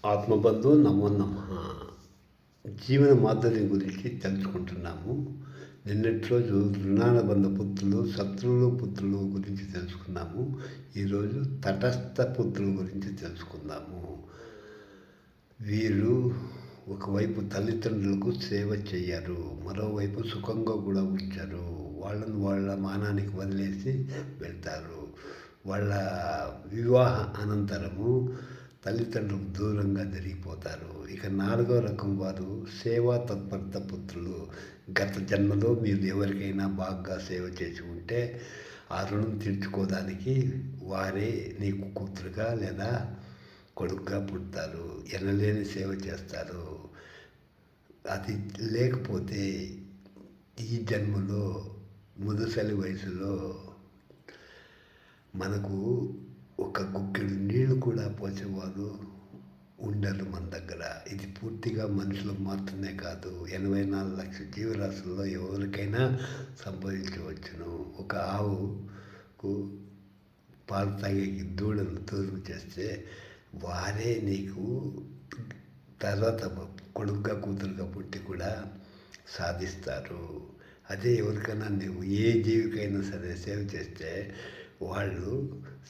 ఆత్మబంధు నమో నమః. జీవన మాధుర్యం గురించి తెలుసుకుంటున్నాము. నిన్నటి రోజు రుణానుబంధ పుత్రులు, శత్రువులు పుత్రులు గురించి తెలుసుకున్నాము. ఈరోజు తటస్థ పుత్రుల గురించి తెలుసుకుందాము. వీరు ఒకవైపు తల్లిదండ్రులకు సేవ చేయరు, మరోవైపు సుఖంగా కూడా ఉంచారు. వాళ్ళని వాళ్ళ మానానికి వదిలేసి వెళ్తారు. వాళ్ళ వివాహ అనంతరము తల్లిదండ్రులకు దూరంగా జరిగిపోతారు. ఇక 4వ రకం వారు సేవా తత్పరత పుత్రులు. గత జన్మలో మీరు ఎవరికైనా బాగా సేవ చేసి ఉంటే ఆ రుణం తీర్చుకోవడానికి వారే నీకు కూతురుగా లేదా కొడుకుగా పుడతారు. ఎనలేని సేవ చేస్తారు. అది లేకపోతే ఈ జన్మలో ముదుసలి వయసులో మనకు ఒక గుక్కెడు నీళ్లు కూడా పోసేవారు ఉండరు మన దగ్గర. ఇది పూర్తిగా మనుషులకు మాత్రమే కాదు, 84 లక్షల జీవరాశుల్లో ఎవరికైనా సంభవించవచ్చును. ఒక ఆవుకు పాలు తాగేకి దూడను దూరం చేస్తే వారే నీకు తర్వాత కొడుకుగా కూతురుగా పుట్టి కూడా సాధిస్తారు. అదే ఎవరికైనా నువ్వు ఏ జీవికైనా సరే సేవ చేస్తే వాళ్ళు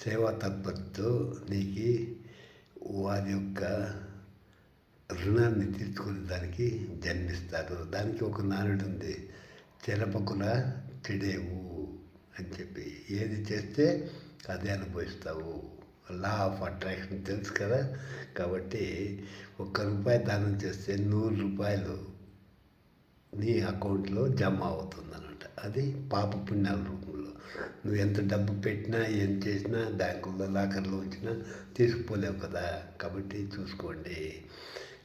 సేవా తత్పరతో నీకు వారి యొక్క రుణాన్ని తీర్చుకునే దానికి జన్మిస్తారు. దానికి ఒక నానుడు ఉంది, చెరపకుల చెడేవు అని చెప్పి. ఏది చేస్తే అదే అనుభవిస్తావు. లా ఆఫ్ అట్రాక్షన్ తెలుసు కదా. కాబట్టి ₹1 దానం చేస్తే 100 రూపాయలు నీ అకౌంట్లో జమ అవుతుందన్నమాట. అది పాప పుణ్యాల రూపంలో. నువ్వు ఎంత డబ్బు పెట్టినా ఏం చేసినా బ్యాంకుల్లో లాకర్లో ఉంచినా తీసుకుపోలేవు కదా. కాబట్టి చూసుకోండి.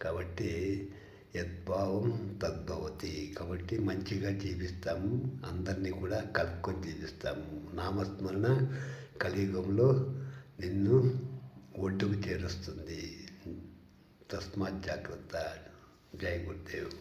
కాబట్టి యద్భావం తద్భవతి. కాబట్టి మంచిగా జీవిస్తాము, అందరినీ కూడా కలుపుకొని జీవిస్తాము. నామస్మరణ కలియుగంలో నిన్ను ఒడ్డుకు చేరుస్తుంది. తస్మాత్ జాగ్రత్త. జై గురుదేవ్.